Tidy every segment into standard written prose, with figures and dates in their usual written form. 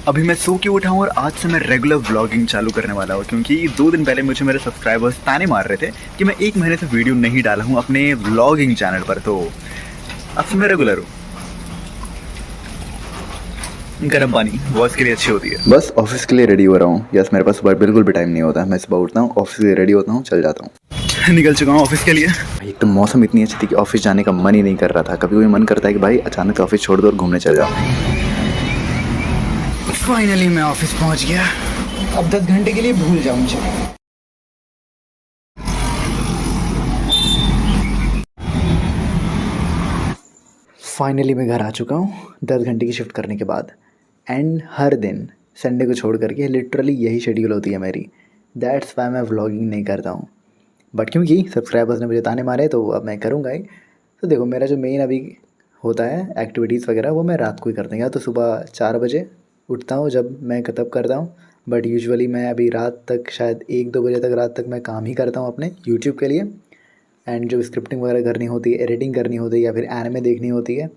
अभी मैं सो के उठा हूँ और आज से मैं रेगुलर व्लॉगिंग चालू करने वाला हूँ, क्योंकि 2 दिन पहले मुझे मेरे सब्सक्राइबर्स ताने मार रहे थे कि मैं 1 महीने से वीडियो नहीं डाला हूँ अपने व्लॉगिंग चैनल पर। तो अब से मैं रेगुलर हूँ। गर्म पानी वॉइस के लिए अच्छी होती है। बस ऑफिस के लिए रेडी हो रहा हूँ। यस, मेरे पास सुबह बिल्कुल भी टाइम नहीं होता। मैं सुबह उठता हूँ, ऑफिस के लिए रेडी होता हूँ, चल जाता हूँ। निकल चुका हूँ ऑफिस के लिए। एक तो मौसम इतनी अच्छी थी कि ऑफिस जाने का मन ही नहीं कर रहा था। कभी कभी मन करता है कि भाई अचानक से ऑफिस छोड़ दो और घूमने चल जाओ। फाइनली मैं ऑफिस पहुंच गया। अब 10 घंटे के लिए भूल जाऊं मुझे। फाइनली मैं घर आ चुका हूँ 10 घंटे की शिफ्ट करने के बाद। एंड हर दिन संडे को छोड़ करके लिटरली यही शेड्यूल होती है मेरी। दैट्स वाई मैं व्लॉगिंग नहीं करता हूँ। बट क्योंकि सब्सक्राइबर्स ने मुझे ताने मारे तो अब मैं करूँगा ही। तो देखो, मेरा जो मेन अभी होता है एक्टिविटीज़ वगैरह वो मैं रात को ही करता हूँ, या तो सुबह 4 बजे उठता हूँ जब मैं तब करता हूँ। बट यूजुअली मैं अभी रात तक शायद 1-2 बजे तक रात तक मैं काम ही करता हूँ अपने यूट्यूब के लिए। एंड जो स्क्रिप्टिंग वगैरह करनी होती है, एडिटिंग करनी होती है, या फिर एनिमे देखनी होती है,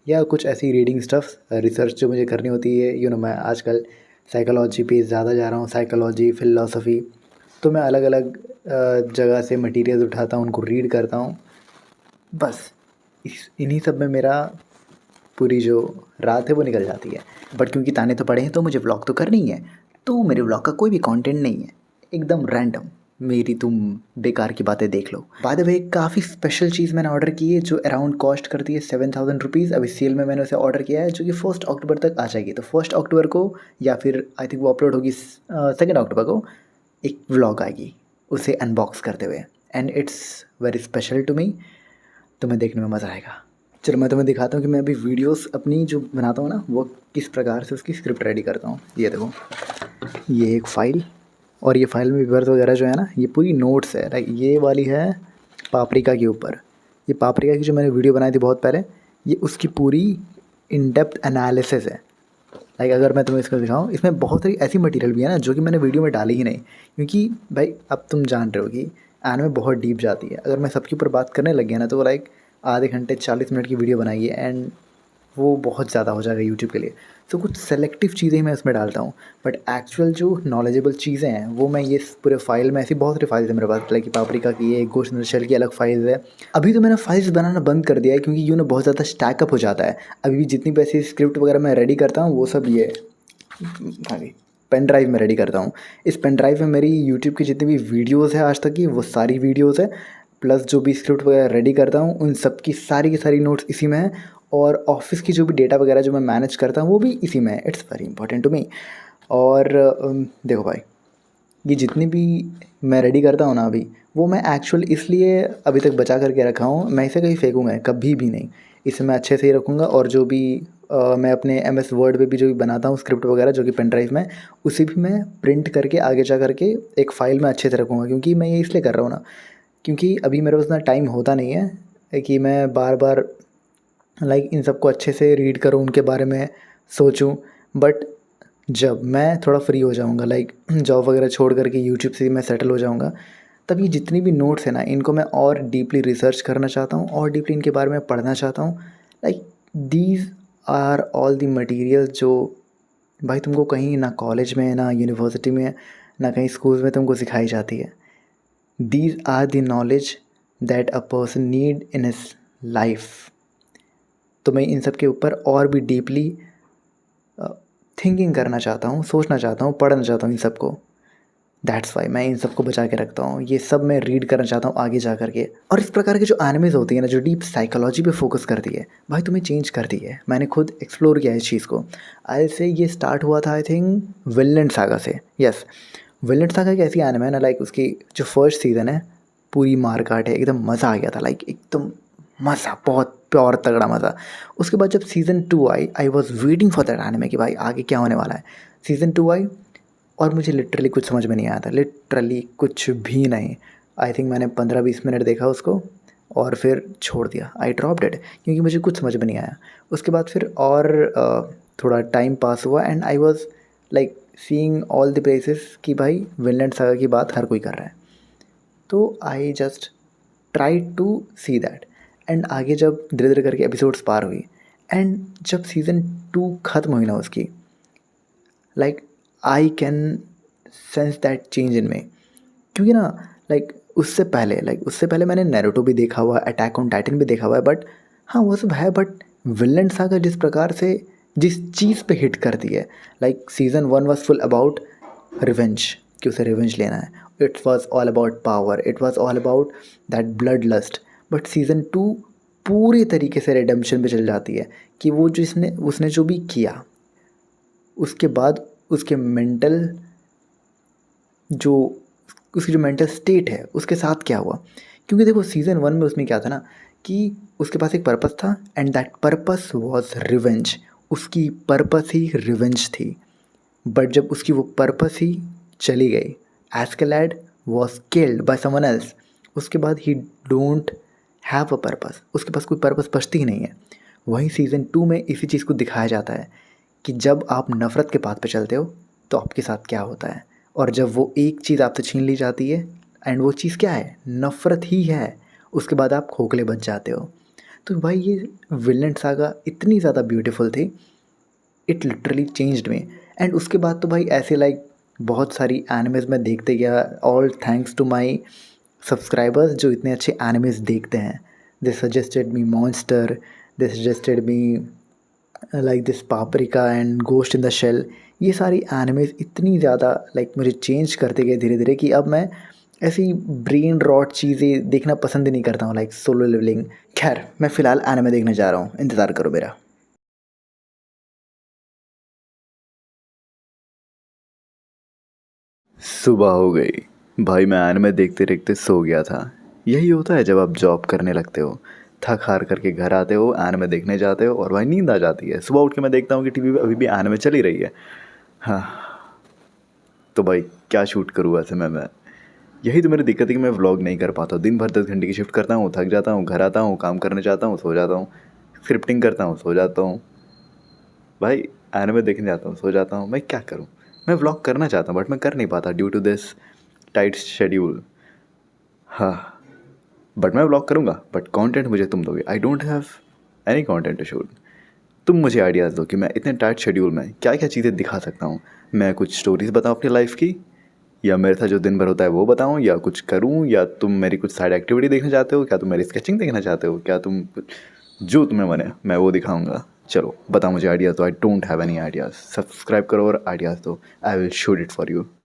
या कुछ ऐसी रीडिंग स्टफ़ रिसर्च जो मुझे करनी होती है। मैं आजकल साइकोलॉजी पे ज़्यादा जा रहा हूँ, साइकोलॉजी, फ़िलॉसफ़ी। तो मैं अलग अलग जगह से मटेरियल्स उठाता हूँ, उनको रीड करता हूँ। बस इन्हीं सब में मेरा पूरी जो रात है वो निकल जाती है। बट क्योंकि ताने तो पड़े हैं तो मुझे व्लॉग तो करनी ही है। तो मेरे व्लॉग का कोई भी कंटेंट नहीं है, एकदम रैंडम। मेरी तुम बेकार की बातें देख लो। बाय द वे, काफ़ी स्पेशल चीज़ मैंने ऑर्डर की है जो अराउंड कॉस्ट करती है 7000 रुपीज़। अभी सेल में मैंने उसे ऑर्डर किया है, जो कि 1 अक्टूबर तक आ जाएगी। तो 1 अक्टूबर को, या फिर आई थिंक वो अपलोड होगी 2 अक्टूबर को, एक व्लॉग आएगी उसे अनबॉक्स करते हुए। And it's very special to me. तुम्हें देखने में मज़ा आएगा। चलो मैं तुम्हें दिखाता हूँ कि मैं अभी वीडियोस अपनी जो बनाता हूँ ना, वो किस प्रकार से उसकी स्क्रिप्ट रेडी करता हूँ। ये देखो, ये एक फ़ाइल, और ये फ़ाइल में विवर्स वगैरह जो है ना, ये पूरी नोट्स है। लाइक ये वाली है पापरिका के ऊपर। ये पापरिका की जो मैंने वीडियो बनाई थी बहुत पहले, ये उसकी पूरी इन डेप्थ एनालिसिस है। लाइक अगर मैं तुम्हें इसको दिखाऊँ, इसमें बहुत सारी ऐसी मटेरियल भी है ना जो कि मैंने वीडियो में डाली ही नहीं, क्योंकि भाई अब तुम जान रहे हो कि एनिमे बहुत डीप जाती है। अगर मैं सबके ऊपर बात करने लग गया ना, तो लाइक आधे घंटे 40 मिनट की वीडियो बनाई है, एंड वो बहुत ज़्यादा हो जाएगा यूट्यूब के लिए। तो कुछ सेलेक्टिव चीज़ें मैं उसमें डालता हूँ। बट एक्चुअल जो नॉलेजेबल चीज़ें हैं वो मैं ये पूरे फाइल में, ऐसी बहुत सारी फाइल्स है मेरे पास। लाइक पापरिका की है, घोस्ट इन द शेल की अलग फाइल्स है। अभी तो मैंने फाइल्स बनाना बंद कर दिया है, क्योंकि बहुत ज़्यादा स्टैकअप हो जाता है। अभी भी जितनी भी ऐसी स्क्रिप्ट वगैरह मैं रेडी करता हूँ वो सब ये पेन ड्राइव में रेडी करता हूँ। इस पेन ड्राइव में मेरी यूट्यूब की जितनी भी वीडियोज़ है आज तक की, वो सारी वीडियोज़ है, प्लस जो भी स्क्रिप्ट वगैरह रेडी करता हूँ उन सब की सारी नोट्स इसी में है। और ऑफिस की जो भी डेटा वगैरह जो मैं मैनेज करता हूँ वो भी इसी में है। It's very important to me. और देखो भाई, ये जितनी भी मैं रेडी करता हूँ ना अभी, वो मैं एक्चुअल इसलिए अभी तक बचा करके रखा हूँ। मैं इसे कहीं फेंकूँगा कभी भी नहीं। इसे मैं अच्छे से ही रखूँगा। और जो भी मैं अपने MS वर्ड पे भी जो भी बनाता हूँ स्क्रिप्ट वगैरह, जो कि पेन ड्राइव में, उसे भी मैं प्रिंट करके आगे जा करके एक फ़ाइल में अच्छे से रखूँगा। क्योंकि मैं ये इसलिए कर रहा हूँ ना, क्योंकि अभी मेरे पास इतना टाइम होता नहीं है कि मैं बार बार लाइक इन सबको अच्छे से रीड करूँ, उनके बारे में सोचूं। बट जब मैं थोड़ा फ्री हो जाऊंगा, लाइक जॉब वगैरह छोड़ करके यूट्यूब से मैं सेटल हो जाऊंगा, तब ये जितनी भी नोट्स हैं ना, इनको मैं और डीपली रिसर्च करना चाहता हूँ, और डीपली इनके बारे में पढ़ना चाहता हूँ। Like these are all the material जो भाई तुमको कहीं ना कॉलेज में, ना यूनिवर्सिटी में, ना कहीं स्कूल में तुमको सिखाई जाती है। These are the knowledge that a person need in his life. तो मैं इन सब के ऊपर और भी डीपली थिंकिंग करना चाहता हूँ, सोचना चाहता हूँ, पढ़ना चाहता हूँ इन सबको। दैट्स वाई मैं इन सबको बचा के रखता हूँ। ये सब मैं रीड करना चाहता हूँ आगे जा कर के। और इस प्रकार के जो एनिमेज होती है ना, जो डीप साइकोलॉजी पे फोकस करती है, भाई तुम्हें चेंज करती है। मैंने खुद एक्सप्लोर किया है इस चीज़ को। आई से ये स्टार्ट हुआ था आई थिंक विनलैंड सागा से। यस, विनलैंड सागा एक ऐसी एनिमे है ना, लाइक उसकी जो फर्स्ट सीज़न है पूरी मार काट है, एकदम मज़ा आ गया था। लाइक एकदम मज़ा, बहुत प्योर तगड़ा मज़ा। उसके बाद जब season 2 I, I was waiting for that anime कि भाई आगे क्या होने वाला है। सीज़न 2 आई और मुझे लिटरली कुछ समझ में नहीं आया था, लिटरली कुछ भी नहीं। आई थिंक मैंने 15-20 मिनट देखा उसको और फिर छोड़ दिया। आई ड्रॉप्ड इट, क्योंकि मुझे कुछ समझ में नहीं आया। उसके बाद फिर और थोड़ा टाइम पास हुआ, and I was like seeing all the places कि भाई विनलैंड सागा की बात हर कोई कर रहा है। तो I just try to see that. And आगे जब धीरे धीरे करके एपिसोड्स पार हुई, एंड जब सीज़न 2 ख़त्म हुई ना उसकी, like I can sense that change in me. क्योंकि ना उससे पहले मैंने नारुतो भी देखा हुआ है, अटैक ऑन टाइटन भी देखा हुआ है, बट हाँ वो सब है, बट विलेन सागा जिस प्रकार से जिस चीज़ पे हिट करती है, like season 1 was full about revenge, कि उसे रिवेंज लेना है। It was all about power, it was all about that blood lust. But season 2 पूरी तरीके से रिडेम्पशन पे चल जाती है, कि वो जिसने उसने जो भी किया उसके बाद उसके मेंटल जो उसकी जो मेंटल स्टेट है उसके साथ क्या हुआ। क्योंकि देखो सीज़न 1 में उसमें क्या था ना, कि उसके पास एक पर्पस था and that purpose was revenge. उसकी पर्पस ही रिवेंज थी। बट जब उसकी वो पर्पस ही चली गई, Escalade was killed by someone else, उसके बाद he don't have a purpose, उसके पास कोई पर्पस बचती ही नहीं है। वहीं सीज़न 2 में इसी चीज़ को दिखाया जाता है कि जब आप नफ़रत के पाथ पे चलते हो तो आपके साथ क्या होता है, और जब वो एक चीज़ आपसे छीन ली जाती है एंड वो चीज़ क्या है, नफ़रत ही है, उसके बाद आप खोखले बच जाते हो। तो भाई ये विलेन सागा इतनी ज़्यादा ब्यूटीफुल थी, it literally changed me. And उसके बाद तो भाई ऐसे लाइक बहुत सारी एनिमेज़ मैं देखते गया, all thanks to my subscribers जो इतने अच्छे एनिमेज़ देखते हैं। They suggested me Monster, they suggested me like this Paprika and Ghost in the Shell. ये सारी एनिमेज़ इतनी ज़्यादा लाइक मुझे चेंज करते गए धीरे धीरे, कि अब मैं ऐसी ब्रेन रॉट चीज़ें देखना पसंद ही नहीं करता हूँ, लाइक सोलो लेवलिंग। खैर मैं फ़िलहाल एनिमे देखने जा रहा हूँ, इंतज़ार करो मेरा। सुबह हो गई भाई, मैं एनिमे देखते देखते सो गया था। यही होता है जब आप जॉब करने लगते हो, थक हार करके घर आते हो, एनिमे देखने जाते हो और भाई नींद आ जाती है। सुबह उठ के मैं देखता हूँ कि टीवी पे अभी भी एनिमे चल ही रही है। हाँ, तो भाई क्या शूट करूँ ऐसे में मैं। यही तो मेरी दिक्कत है कि मैं व्लॉग नहीं कर पाता। दिन भर 10 घंटे की शिफ्ट करता हूँ, थक जाता हूँ, घर आता हूँ, काम करने जाता हूँ, सो जाता हूँ, स्क्रिप्टिंग करता हूँ, सो जाता हूँ। भाई एनिमे देखने जाता हूँ, सो जाता हूँ। मैं क्या करूँ। मैं व्लॉग करना चाहता हूँ बट मैं कर नहीं पाता due to this tight schedule. हाँ, बट मैं व्लॉग करूँगा, बट कंटेंट मुझे तुम दोगे। I don't have any content to shoot. तुम मुझे आइडियाज़ दो कि मैं इतने टाइट शेड्यूल में क्या क्या चीज़ें दिखा सकता हूँ। मैं कुछ स्टोरीज़ बताऊँ अपनी लाइफ की, या मेरे साथ जो दिन भर होता है वो बताऊँ, या कुछ करूँ, या तुम मेरी कुछ साइड एक्टिविटी देखना चाहते हो, क्या तुम मेरी स्केचिंग देखना चाहते हो, क्या तुम कुछ जो तुम्हें बने मैं वो दिखाऊँगा। चलो बताओ मुझे आइडियाज़ दो। आई don't have any ideas. Subscribe करो और आइडियाज़ दो। I will shoot it for you.